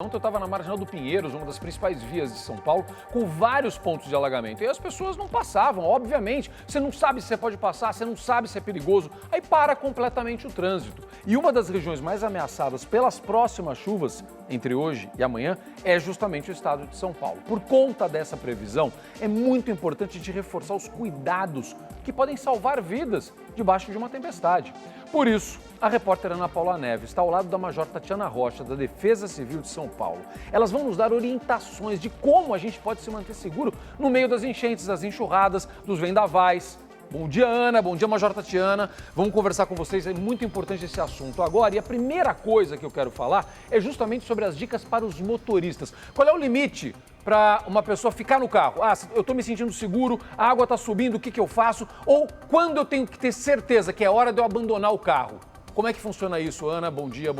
Ontem eu estava na Marginal do Pinheiros, uma das principais vias de São Paulo, com vários pontos de alagamento. E as pessoas não passavam, obviamente. Você não sabe se você pode passar, você não sabe se é perigoso. Aí para completamente o trânsito. E uma das regiões mais ameaçadas pelas próximas chuvas, entre hoje e amanhã, é justamente o estado de São Paulo. Por conta dessa previsão, é muito importante de reforçar os cuidados que podem salvar vidas debaixo de uma tempestade. Por isso, a repórter Ana Paula Neves está ao lado da Major Tatiana Rocha, da Defesa Civil de São Paulo. Elas vão nos dar orientações de como a gente pode se manter seguro no meio das enchentes, das enxurradas, dos vendavais. Bom dia, Ana. Bom dia, Major Tatiana. Vamos conversar com vocês, é muito importante esse assunto agora. E a primeira coisa que eu quero falar é justamente sobre as dicas para os motoristas. Qual é o limite para uma pessoa ficar no carro? Ah, eu estou me sentindo seguro, a água está subindo, o que eu faço? Ou quando eu tenho que ter certeza que é hora de eu abandonar o carro? Como é que funciona isso, Ana? Bom dia,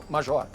Major.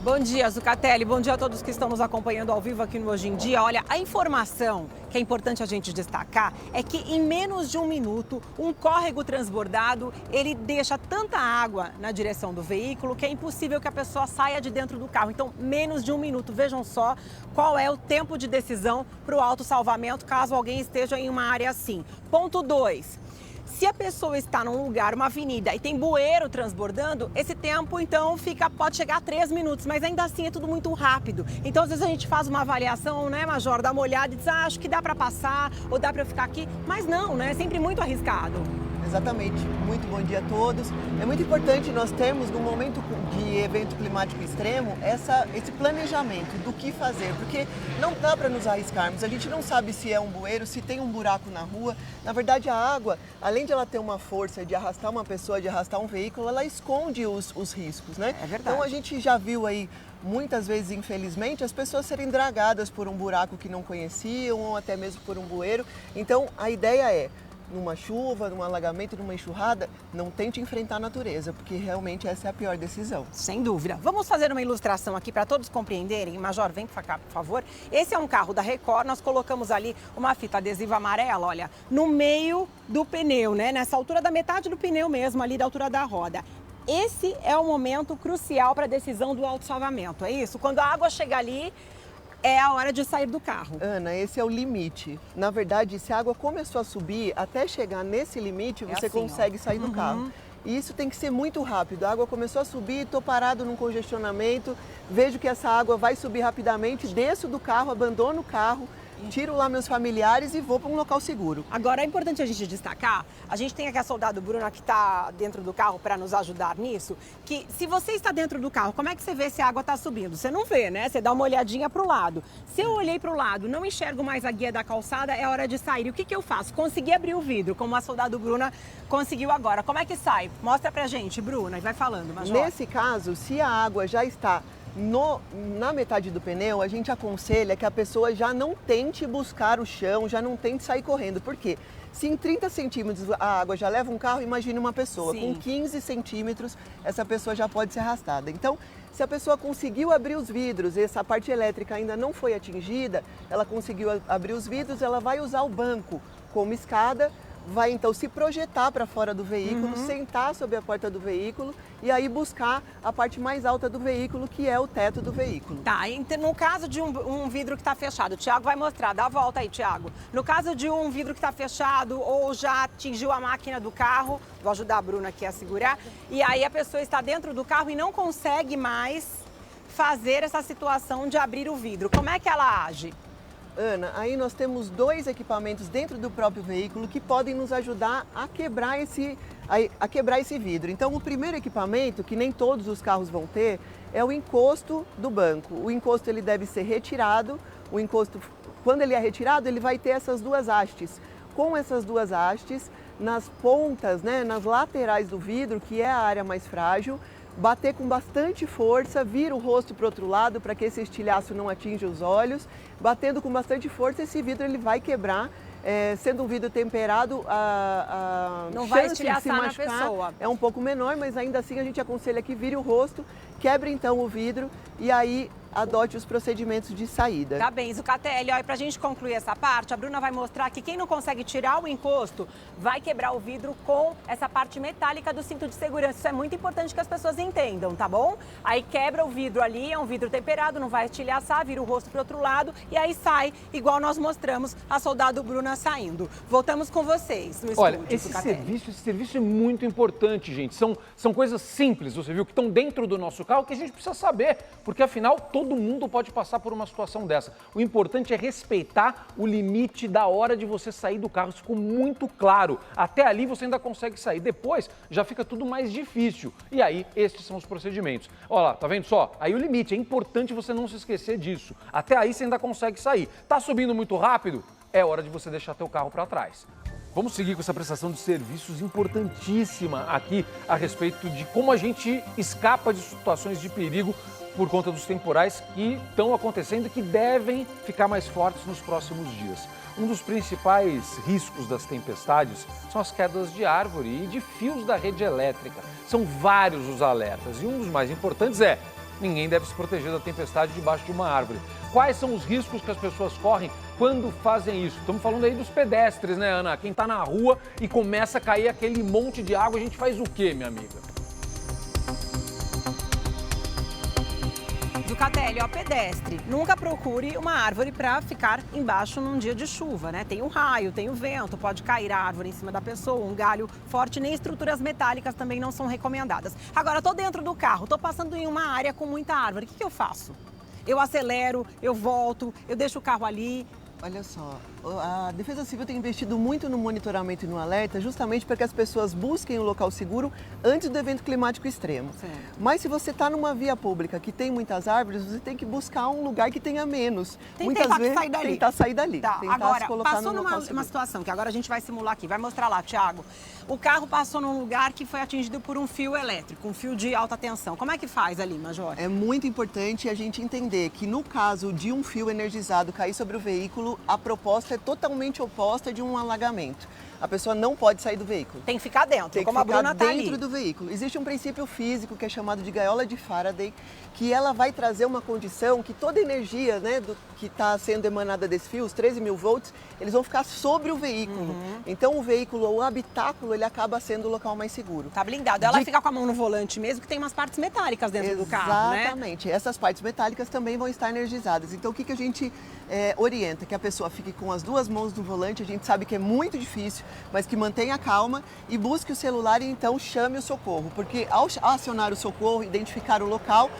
Bom dia, Zucatelli. Bom dia a todos que estão nos acompanhando ao vivo aqui no Hoje em Dia. Olha, a informação que é importante a gente destacar é que em menos de um minuto, um córrego transbordado, ele deixa tanta água na direção do veículo que é impossível que a pessoa saia de dentro do carro. Então, menos de um minuto. Vejam só qual é o tempo de decisão para o autossalvamento caso alguém esteja em uma área assim. Ponto 2. Se a pessoa está num lugar, uma avenida, e tem bueiro transbordando, esse tempo, então, pode chegar a 3 minutos, mas ainda assim é tudo muito rápido. Então, às vezes a gente faz uma avaliação, né, Major, dá uma olhada e diz, acho que dá para passar, ou dá para eu ficar aqui, mas não, né, é sempre muito arriscado. Exatamente. Muito bom dia a todos. É muito importante nós termos, num momento de evento climático extremo, esse planejamento do que fazer, porque não dá para nos arriscarmos. A gente não sabe se é um bueiro, se tem um buraco na rua. Na verdade, a água, além de ela ter uma força de arrastar uma pessoa, de arrastar um veículo, ela esconde os riscos, né? É verdade. Então, a gente já viu aí, muitas vezes, infelizmente, as pessoas serem dragadas por um buraco que não conheciam ou até mesmo por um bueiro. Então, a ideia é, numa chuva, num alagamento, numa enxurrada, não tente enfrentar a natureza, porque realmente essa é a pior decisão. Sem dúvida. Vamos fazer uma ilustração aqui para todos compreenderem. Major, vem para cá, por favor. Esse é um carro da Record, nós colocamos ali uma fita adesiva amarela, olha, no meio do pneu, né? Nessa altura da metade do pneu mesmo, ali da altura da roda. Esse é o momento crucial para a decisão do autossalvamento, é isso? Quando a água chega ali, é a hora de sair do carro. Ana, esse é o limite. Na verdade, se a água começou a subir, até chegar nesse limite, você assim, consegue sair do carro. E isso tem que ser muito rápido. A água começou a subir, estou parado num congestionamento, vejo que essa água vai subir rapidamente, desço do carro, abandono o carro, tiro lá meus familiares e vou para um local seguro. Agora, é importante a gente destacar, a gente tem aqui a soldado Bruna que está dentro do carro para nos ajudar nisso, que se você está dentro do carro, como é que você vê se a água está subindo? Você não vê, né? Você dá uma olhadinha para o lado. Se eu olhei para o lado, não enxergo mais a guia da calçada, é hora de sair. E o que eu faço? Consegui abrir o vidro, como a soldado Bruna conseguiu agora. Como é que sai? Mostra pra gente, Bruna, e vai falando, Major. Nesse caso, se a água já está na metade do pneu, a gente aconselha que a pessoa já não tente buscar o chão, já não tente sair correndo. Por quê? Se em 30 centímetros a água já leva um carro, imagine uma pessoa. Sim. Com 15 centímetros, essa pessoa já pode ser arrastada. Então, se a pessoa conseguiu abrir os vidros e essa parte elétrica ainda não foi atingida, ela conseguiu abrir os vidros, ela vai usar o banco como escada, vai então se projetar para fora do veículo, sentar sobre a porta do veículo e aí buscar a parte mais alta do veículo, que é o teto do veículo. Tá, então, no caso de um vidro que está fechado, o Thiago vai mostrar, dá a volta aí, Thiago. No caso de um vidro que está fechado ou já atingiu a máquina do carro, vou ajudar a Bruna aqui a segurar, e aí a pessoa está dentro do carro e não consegue mais fazer essa situação de abrir o vidro. Como é que ela age? Ana, aí nós temos 2 equipamentos dentro do próprio veículo que podem nos ajudar a quebrar esse vidro. Então, o primeiro equipamento, que nem todos os carros vão ter, é o encosto do banco. O encosto ele deve ser retirado. O encosto, quando ele é retirado, ele vai ter essas 2 hastes. Com essas 2 hastes, nas pontas, né, nas laterais do vidro, que é a área mais frágil, bater com bastante força, vira o rosto para o outro lado para que esse estilhaço não atinja os olhos. Batendo com bastante força, esse vidro ele vai quebrar. Sendo um vidro temperado, a não vai chance de se estilhaçar na machucar pessoa. é um pouco menor, mas ainda assim a gente aconselha que vire o rosto, quebre então o vidro e aí adote os procedimentos de saída. Tá bem, Zucatelli, ó, e pra gente concluir essa parte, a Bruna vai mostrar que quem não consegue tirar o encosto vai quebrar o vidro com essa parte metálica do cinto de segurança. Isso é muito importante que as pessoas entendam, tá bom? Aí quebra o vidro ali, é um vidro temperado, não vai estilhaçar, vira o rosto pro outro lado e aí sai, igual nós mostramos a soldado Bruna saindo. Voltamos com vocês no estúdio. Olha, esse serviço é muito importante, gente. São coisas simples, você viu, que estão dentro do nosso carro que a gente precisa saber, porque afinal todo mundo pode passar por uma situação dessa. O importante é respeitar o limite da hora de você sair do carro. Isso ficou muito claro. Até ali você ainda consegue sair. Depois já fica tudo mais difícil. E aí, esses são os procedimentos. Olha lá, tá vendo só? Aí o limite, é importante você não se esquecer disso. Até aí você ainda consegue sair. Tá subindo muito rápido? É hora de você deixar teu carro para trás. Vamos seguir com essa prestação de serviços importantíssima aqui a respeito de como a gente escapa de situações de perigo por conta dos temporais que estão acontecendo e que devem ficar mais fortes nos próximos dias. Um dos principais riscos das tempestades são as quedas de árvore e de fios da rede elétrica. São vários os alertas e um dos mais importantes é: ninguém deve se proteger da tempestade debaixo de uma árvore. Quais são os riscos que as pessoas correm quando fazem isso? Estamos falando aí dos pedestres, né, Ana? Quem está na rua e começa a cair aquele monte de água, a gente faz o quê, minha amiga? Zucatelli, ó, pedestre, nunca procure uma árvore para ficar embaixo num dia de chuva, né? Tem um raio, tem o vento, pode cair a árvore em cima da pessoa, um galho forte, nem estruturas metálicas também não são recomendadas. Agora, tô dentro do carro, tô passando em uma área com muita árvore, o que eu faço? Eu acelero, eu volto, eu deixo o carro ali. Olha só, a Defesa Civil tem investido muito no monitoramento e no alerta justamente para que as pessoas busquem um local seguro antes do evento climático extremo. Certo. Mas se você está numa via pública que tem muitas árvores, você tem que buscar um lugar que tenha menos. Tentar sair dali. Tá, tentar agora, se colocar passou num local numa seguro. situação que agora a gente vai simular aqui, vai mostrar lá, Thiago. O carro passou num lugar que foi atingido por um fio elétrico, um fio de alta tensão. Como é que faz ali, Major? É muito importante a gente entender que no caso de um fio energizado cair sobre o veículo, a proposta é totalmente oposta de um alagamento. A pessoa não pode sair do veículo. Tem que ficar dentro, Tem que como a ficar Bruna tá ali. dentro do veículo. Existe um princípio físico que é chamado de gaiola de Faraday, que ela vai trazer uma condição que toda energia, né, que está sendo emanada desse fio, os 13 mil volts, eles vão ficar sobre o veículo. Então o veículo, o habitáculo, ele acaba sendo o local mais seguro. Tá blindado. Ela fica com a mão no volante mesmo, que tem umas partes metálicas dentro do carro, né? Exatamente. Essas partes metálicas também vão estar energizadas. Então o que a gente orienta? Que a pessoa fique com as duas mãos no volante. A gente sabe que é muito difícil, mas que mantenha calma e busque o celular e então chame o socorro. Porque ao acionar o socorro, identificar o local,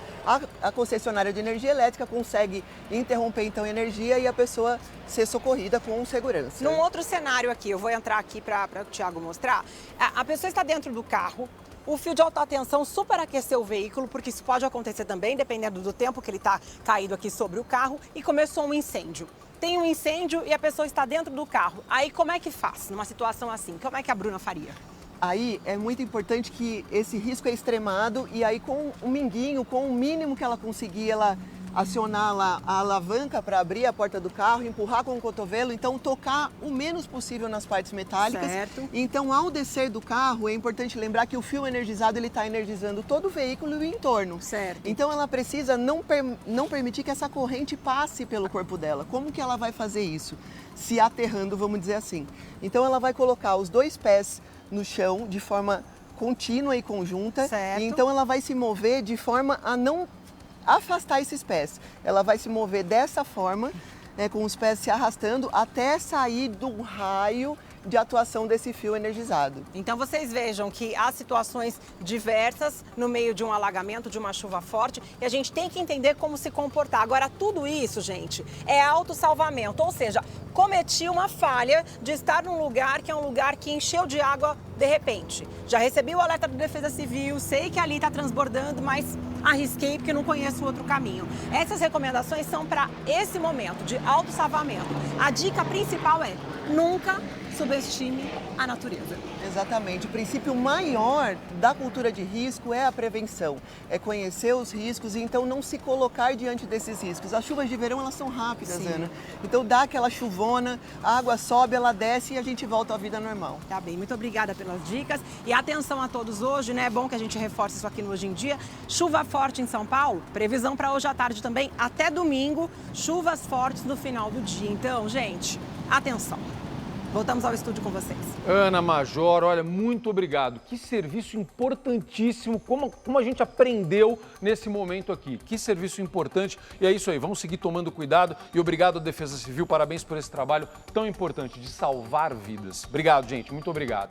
a concessionária de energia elétrica consegue interromper então a energia e a pessoa ser socorrida com segurança. Num outro cenário aqui, eu vou entrar aqui para o Thiago mostrar. A pessoa está dentro do carro, o fio de alta tensão superaqueceu o veículo, porque isso pode acontecer também, dependendo do tempo que ele está caído aqui sobre o carro, e começou um incêndio. Tem um incêndio e a pessoa está dentro do carro. Aí como é que faz numa situação assim? Como é que a Bruna faria? Aí é muito importante que esse risco é extremado e aí com um minguinho, com o mínimo que ela conseguir, ela acionar lá a alavanca para abrir a porta do carro, empurrar com o cotovelo, então tocar o menos possível nas partes metálicas. Certo. Então ao descer do carro é importante lembrar que o fio energizado ele está energizando todo o veículo e o entorno. Certo. Então ela precisa não permitir que essa corrente passe pelo corpo dela. Como que ela vai fazer isso? Se aterrando, vamos dizer assim. Então ela vai colocar os dois pés no chão de forma contínua e conjunta. Certo. E então ela vai se mover de forma a não afastar esses pés. Ela vai se mover dessa forma, né, com os pés se arrastando até sair do raio de atuação desse fio energizado. Então vocês vejam que há situações diversas no meio de um alagamento, de uma chuva forte, e a gente tem que entender como se comportar. Agora, tudo isso, gente, é autossalvamento, ou seja, cometi uma falha de estar num lugar que é um lugar que encheu de água de repente. Já recebi o alerta da Defesa Civil, sei que ali está transbordando, mas arrisquei porque não conheço outro caminho. Essas recomendações são para esse momento de autossalvamento. A dica principal é nunca subestime a natureza. Exatamente. O princípio maior da cultura de risco é a prevenção, é conhecer os riscos e então não se colocar diante desses riscos. As chuvas de verão, elas são rápidas, Sim. Ana. Então dá aquela chuvona, a água sobe, ela desce e a gente volta à vida normal. Tá bem, muito obrigada pelas dicas. E atenção a todos hoje, né? É bom que a gente reforce isso aqui no Hoje em Dia. Chuva forte em São Paulo, previsão para hoje à tarde também, até domingo, chuvas fortes no final do dia. Então, gente, atenção. Voltamos ao estúdio com vocês. Ana Major, olha, muito obrigado. Que serviço importantíssimo, como a gente aprendeu nesse momento aqui. Que serviço importante. E é isso aí, vamos seguir tomando cuidado. E obrigado à Defesa Civil, parabéns por esse trabalho tão importante de salvar vidas. Obrigado, gente, muito obrigado.